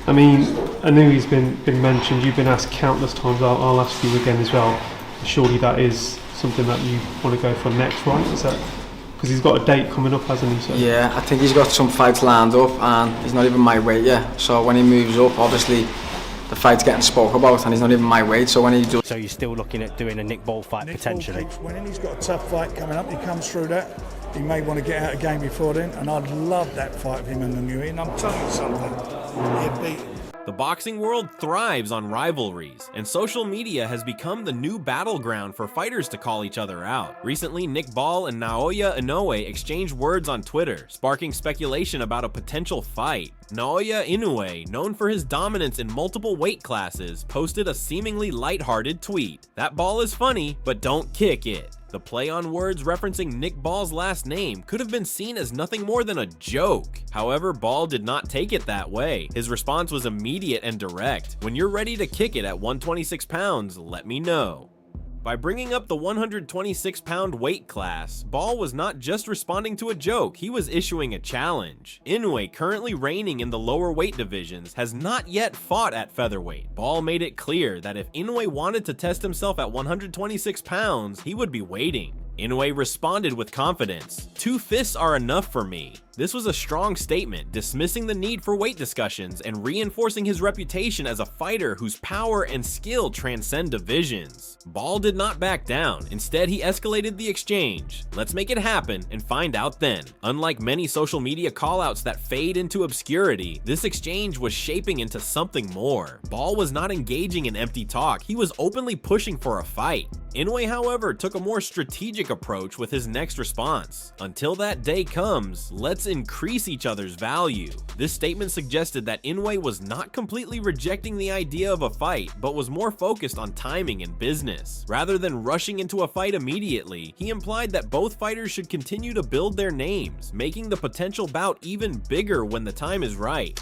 I mean, I know he's been mentioned. You've been asked countless times. I'll ask you again as well. Surely that is something that you want to go for next, right? Is that because he's got a date coming up, hasn't he? So. Yeah, I think he's got some fights lined up, and he's not even my weight yet. So when he moves up, obviously the fight's getting spoke about, and he's not even my weight. So when he does, so you're still looking at doing a Nick Ball fight potentially. Ball keeps winning. He's got a tough fight coming up. He comes through that. He may want to get out of game before then, and I'd love that fight of him and Inoue. And I'm telling you something, he'd beat him. The boxing world thrives on rivalries, and social media has become the new battleground for fighters to call each other out. Recently, Nick Ball and Naoya Inoue exchanged words on Twitter, sparking speculation about a potential fight. Naoya Inoue, known for his dominance in multiple weight classes, posted a seemingly lighthearted tweet. "That ball is funny, but don't kick it." The play on words referencing Nick Ball's last name could have been seen as nothing more than a joke. However, Ball did not take it that way. His response was immediate and direct. "When you're ready to kick it at 126 pounds, let me know." By bringing up the 126-pound weight class, Ball was not just responding to a joke, he was issuing a challenge. Inoue, currently reigning in the lower weight divisions, has not yet fought at featherweight. Ball made it clear that if Inoue wanted to test himself at 126 pounds, he would be waiting. Inoue responded with confidence, "2 fists are enough for me." This was a strong statement, dismissing the need for weight discussions and reinforcing his reputation as a fighter whose power and skill transcend divisions. Ball did not back down. Instead, he escalated the exchange. "Let's make it happen and find out then." Unlike many social media callouts that fade into obscurity, this exchange was shaping into something more. Ball was not engaging in empty talk, he was openly pushing for a fight. Inoue, however, took a more strategic approach with his next response. "Until that day comes, let's increase each other's value." This statement suggested that Inoue was not completely rejecting the idea of a fight, but was more focused on timing and business. Rather than rushing into a fight immediately, he implied that both fighters should continue to build their names, making the potential bout even bigger when the time is right.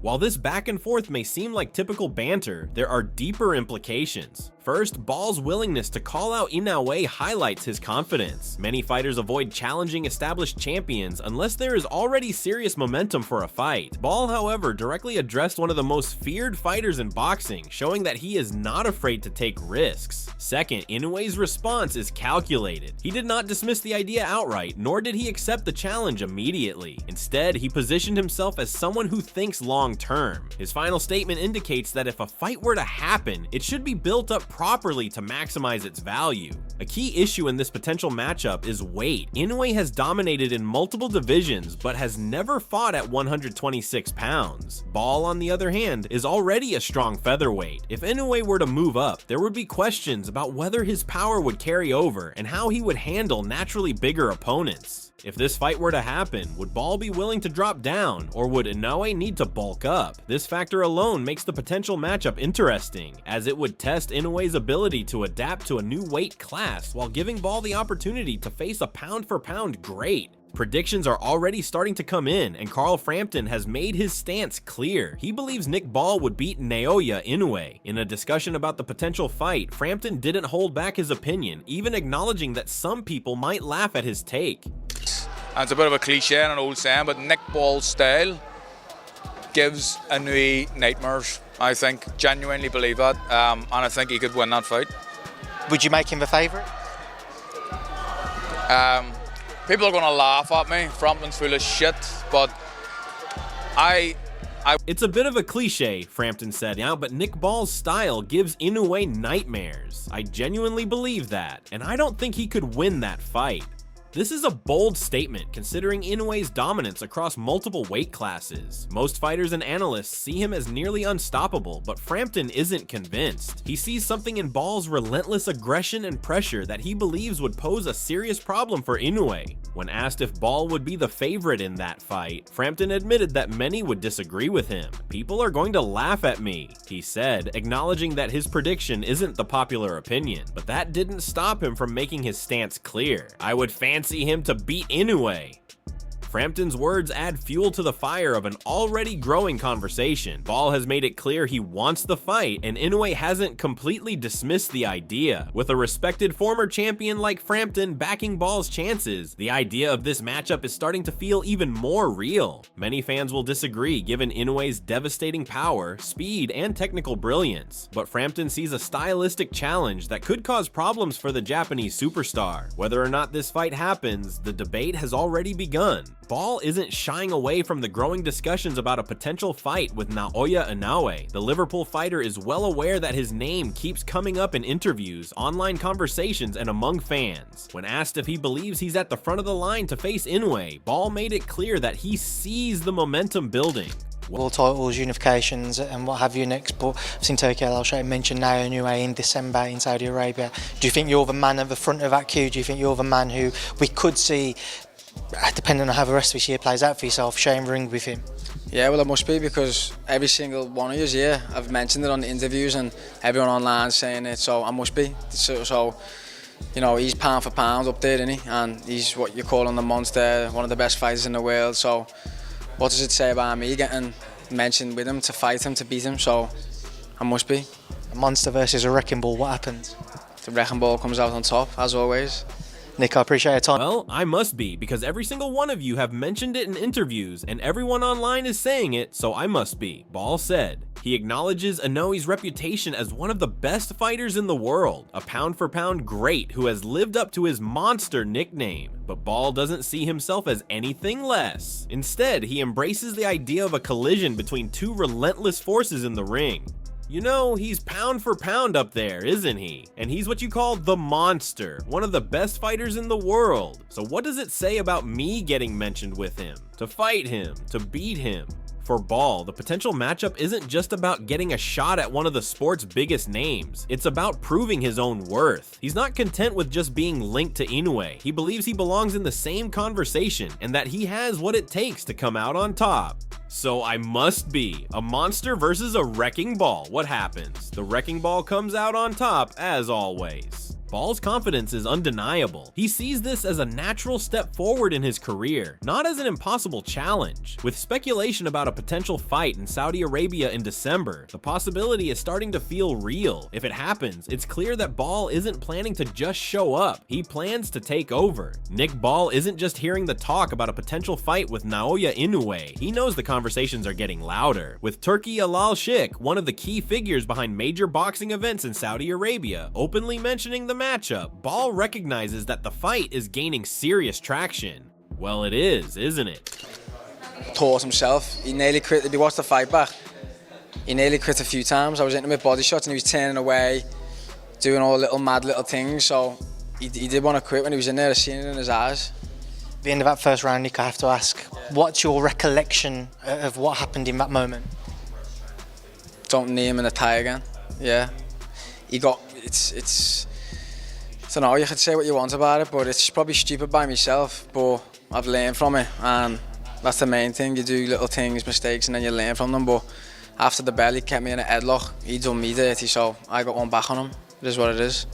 While this back and forth may seem like typical banter, there are deeper implications. First, Ball's willingness to call out Inoue highlights his confidence. Many fighters avoid challenging established champions unless there is already serious momentum for a fight. Ball, however, directly addressed one of the most feared fighters in boxing, showing that he is not afraid to take risks. Second, Inoue's response is calculated. He did not dismiss the idea outright, nor did he accept the challenge immediately. Instead, he positioned himself as someone who thinks long term. His final statement indicates that if a fight were to happen, it should be built up properly to maximize its value. A key issue in this potential matchup is weight. Inoue has dominated in multiple divisions, but has never fought at 126 pounds. Ball, on the other hand, is already a strong featherweight. If Inoue were to move up, there would be questions about whether his power would carry over and how he would handle naturally bigger opponents. If this fight were to happen, would Ball be willing to drop down, or would Inoue need to bulk up? This factor alone makes the potential matchup interesting, as it would test Inoue's ability to adapt to a new weight class while giving Ball the opportunity to face a pound-for-pound great. Predictions are already starting to come in, and Carl Frampton has made his stance clear. He believes Nick Ball would beat Naoya Inoue. In a discussion about the potential fight, Frampton didn't hold back his opinion, even acknowledging that some people might laugh at his take. And it's a bit of a cliche and an old saying, but Nick Ball's style gives Inoue nightmares. I think, genuinely believe that, and I think he could win that fight. Would you make him the favourite? People are going to laugh at me. Frampton's full of shit, but It's a bit of a cliche, Frampton said now, but Nick Ball's style gives Inoue nightmares. I genuinely believe that, and I don't think he could win that fight. This is a bold statement considering Inoue's dominance across multiple weight classes. Most fighters and analysts see him as nearly unstoppable, but Frampton isn't convinced. He sees something in Ball's relentless aggression and pressure that he believes would pose a serious problem for Inoue. When asked if Ball would be the favorite in that fight, Frampton admitted that many would disagree with him. "People are going to laugh at me," he said, acknowledging that his prediction isn't the popular opinion. But that didn't stop him from making his stance clear. "I would fancy him to beat Inoue." Frampton's words add fuel to the fire of an already growing conversation. Ball has made it clear he wants the fight, and Inoue hasn't completely dismissed the idea. With a respected former champion like Frampton backing Ball's chances, the idea of this matchup is starting to feel even more real. Many fans will disagree given Inoue's devastating power, speed, and technical brilliance, but Frampton sees a stylistic challenge that could cause problems for the Japanese superstar. Whether or not this fight happens, the debate has already begun. Ball isn't shying away from the growing discussions about a potential fight with Naoya Inoue. The Liverpool fighter is well aware that his name keeps coming up in interviews, online conversations, and among fans. When asked if he believes he's at the front of the line to face Inoue, Ball made it clear that he sees the momentum building. World titles, unifications and what have you next, but I've seen Turkey Al-Shaykhh mention Naoya Inoue in December in Saudi Arabia. Do you think you're the man at the front of that queue? Do you think you're the man who we could see, depending on how the rest of this year plays out for yourself, sharing the ring with him? Yeah, well, it must be, because every single one of you here, I've mentioned it on the interviews and everyone online saying it, so I must be. So you know, he's pound for pound up there, isn't he? And he's what you call on the monster, one of the best fighters in the world. So what does it say about me getting mentioned with him, to fight him, to beat him? So I must be. A monster versus a wrecking ball, what happens? The wrecking ball comes out on top, as always. Nick, I appreciate your time. Well, I must be, because every single one of you have mentioned it in interviews, and everyone online is saying it, so I must be, Ball said. He acknowledges Inoue's reputation as one of the best fighters in the world, a pound-for-pound great who has lived up to his monster nickname. But Ball doesn't see himself as anything less. Instead, he embraces the idea of a collision between two relentless forces in the ring. You know, he's pound for pound up there, isn't he? And he's what you call the monster, one of the best fighters in the world. So what does it say about me getting mentioned with him? To fight him, to beat him? For Ball, the potential matchup isn't just about getting a shot at one of the sport's biggest names. It's about proving his own worth. He's not content with just being linked to Inoue. He believes he belongs in the same conversation and that he has what it takes to come out on top. So I must be a monster versus a wrecking ball. What happens? The wrecking ball comes out on top, as always. Ball's confidence is undeniable. He sees this as a natural step forward in his career, not as an impossible challenge. With speculation about a potential fight in Saudi Arabia in December, the possibility is starting to feel real. If it happens, it's clear that Ball isn't planning to just show up. He plans to take over. Nick Ball isn't just hearing the talk about a potential fight with Naoya Inoue. He knows the conversations are getting louder. With Turkey Al-Shaykhh, one of the key figures behind major boxing events in Saudi Arabia, openly mentioning the matchup, Ball recognizes that the fight is gaining serious traction. Well, it is, isn't it? Taught himself. He nearly quit. If you watch the fight back, he nearly quit a few times. I was hitting him with body shots and he was turning away, doing all mad little things. So he did want to quit when he was in there. I seen it in his eyes. At the end of that first round, Nick, I have to ask, what's your recollection of what happened in that moment? Don't knee him in the tie again. Yeah. He got, I don't know, you could say what you want about it, but it's probably stupid by myself, but I've learned from it, and that's the main thing. You do little things, mistakes, and then you learn from them. But after the bell, he kept me in a headlock. He done me dirty, so I got one back on him. It is what it is.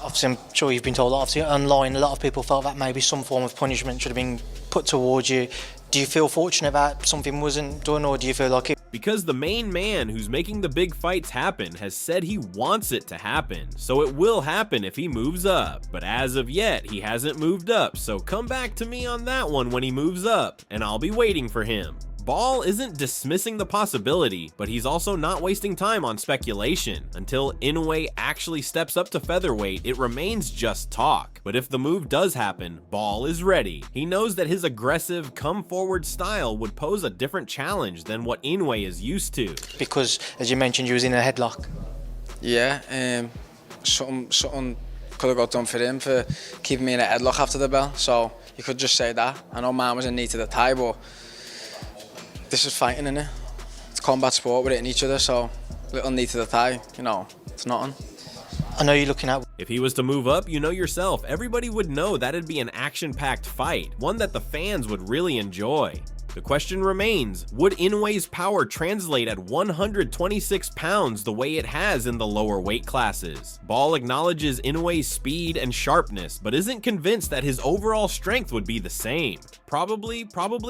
Obviously, I'm sure you've been told, obviously online, a lot of people felt that maybe some form of punishment should have been put towards you. Do you feel fortunate that something wasn't done, or do you feel like it? Because the main man who's making the big fights happen has said he wants it to happen, so it will happen if he moves up. But as of yet, he hasn't moved up, so come back to me on that one when he moves up, and I'll be waiting for him. Ball isn't dismissing the possibility, but he's also not wasting time on speculation. Until Inoue actually steps up to featherweight, it remains just talk. But if the move does happen, Ball is ready. He knows that his aggressive, come-forward style would pose a different challenge than what Inoue is used to. Because, as you mentioned, you was in a headlock. Yeah, something could have got done for him for keeping me in a headlock after the bell. So you could just say that. I know mine was a knee to the thigh, but this is fighting, innit? It's combat sport, we're hitting each other, so little knee to the thigh, you know, it's nothing. I know you're looking at. If he was to move up, you know yourself, everybody would know that'd be an action-packed fight, one that the fans would really enjoy. The question remains, would Inoue's power translate at 126 pounds the way it has in the lower weight classes? Ball acknowledges Inoue's speed and sharpness, but isn't convinced that his overall strength would be the same. Probably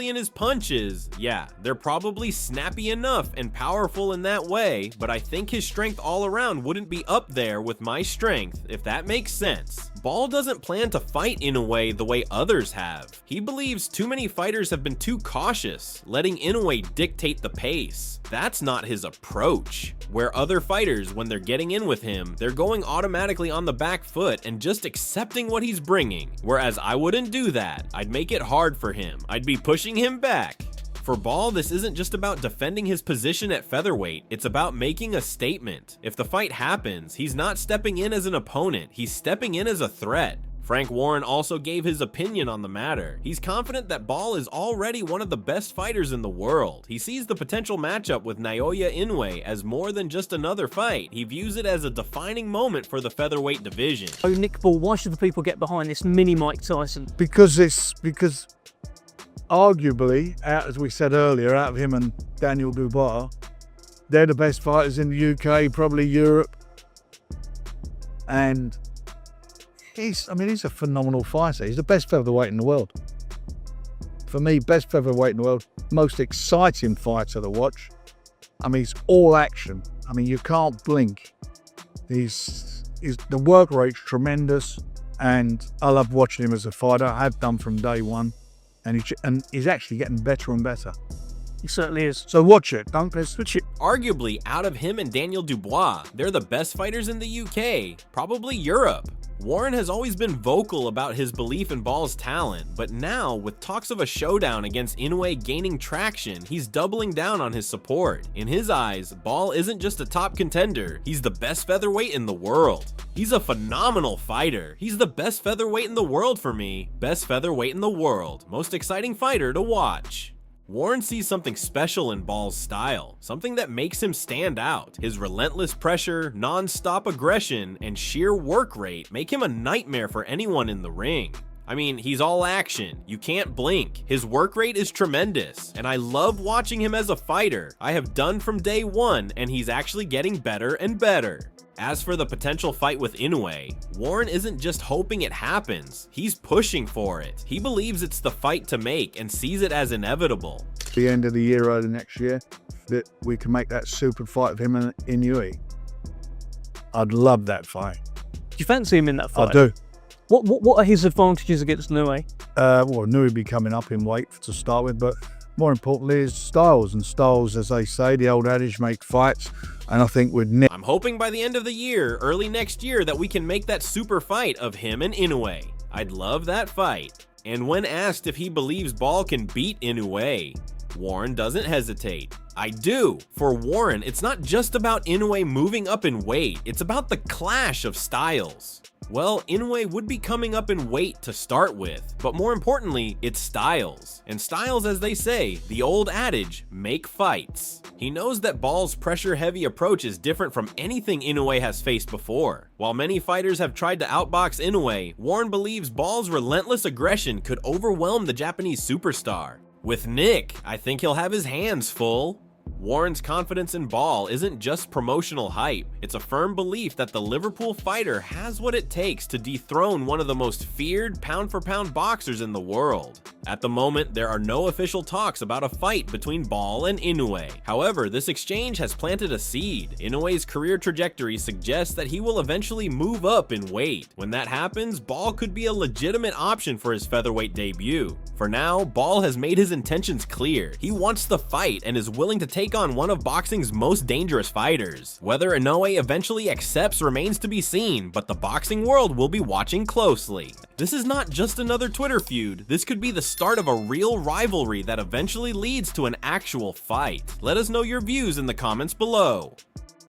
in his punches. Yeah, they're probably snappy enough and powerful in that way, but I think his strength all around wouldn't be up there with my strength, if that makes sense. Ball doesn't plan to fight Inoue the way others have. He believes too many fighters have been too cautious, letting Inoue dictate the pace. That's not his approach. Where other fighters, when they're getting in with him, they're going automatically on the back foot and just accepting what he's bringing. Whereas I wouldn't do that. I'd make it hard for him. I'd be pushing him back. For Ball, this isn't just about defending his position at featherweight, it's about making a statement. If the fight happens, he's not stepping in as an opponent, he's stepping in as a threat. Frank Warren also gave his opinion on the matter. He's confident that Ball is already one of the best fighters in the world. He sees the potential matchup with Naoya Inoue as more than just another fight. He views it as a defining moment for the featherweight division. Oh, Nick Ball, why should the people get behind this mini Mike Tyson? Because arguably, as we said earlier, out of him and Daniel Dubois, they're the best fighters in the UK, probably Europe. And he's a phenomenal fighter. He's the best featherweight in the world. For me, best featherweight in the world, most exciting fighter to watch. I mean, he's all action. I mean, you can't blink. The work rate's tremendous, and I love watching him as a fighter. I have done from day one. And he's actually getting better and better. He certainly is. So watch it, don't miss it. Arguably, out of him and Daniel Dubois, they're the best fighters in the UK, probably Europe. Warren has always been vocal about his belief in Ball's talent, but now, with talks of a showdown against Inoue gaining traction, he's doubling down on his support. In his eyes, Ball isn't just a top contender, he's the best featherweight in the world. He's a phenomenal fighter. He's the best featherweight in the world for me. Best featherweight in the world. Most exciting fighter to watch. Warren sees something special in Ball's style, something that makes him stand out. His relentless pressure, non-stop aggression, and sheer work rate make him a nightmare for anyone in the ring. I mean, he's all action. You can't blink. His work rate is tremendous, and I love watching him as a fighter. I have done from day one, and he's actually getting better and better. As for the potential fight with Inoue, Warren isn't just hoping it happens, he's pushing for it. He believes it's the fight to make and sees it as inevitable. The end of the year or the next year, that we can make that super fight of him and Inoue. I'd love that fight. Do you fancy him in that fight? I do. What are his advantages against Inoue? Well, Inoue would be coming up in weight to start with, but more importantly is styles. And styles, as they say, the old adage, make fights. And I think with Nick, I'm hoping by the end of the year, early next year, that we can make that super fight of him and Inoue. I'd love that fight. And when asked if he believes Ball can beat Inoue, Warren doesn't hesitate. I do. For Warren, it's not just about Inoue moving up in weight, it's about the clash of styles. Well, Inoue would be coming up in weight to start with, but more importantly, it's styles. And styles, as they say, the old adage, make fights. He knows that Ball's pressure-heavy approach is different from anything Inoue has faced before. While many fighters have tried to outbox Inoue, Warren believes Ball's relentless aggression could overwhelm the Japanese superstar. With Nick, I think he'll have his hands full. Warren's confidence in Ball isn't just promotional hype, it's a firm belief that the Liverpool fighter has what it takes to dethrone one of the most feared pound-for-pound boxers in the world. At the moment, there are no official talks about a fight between Ball and Inoue. However, this exchange has planted a seed. Inoue's career trajectory suggests that he will eventually move up in weight. When that happens, Ball could be a legitimate option for his featherweight debut. For now, Ball has made his intentions clear. He wants the fight and is willing to take on one of boxing's most dangerous fighters. Whether Inoue eventually accepts remains to be seen, but the boxing world will be watching closely. This is not just another Twitter feud, this could be the start of a real rivalry that eventually leads to an actual fight. Let us know your views in the comments below.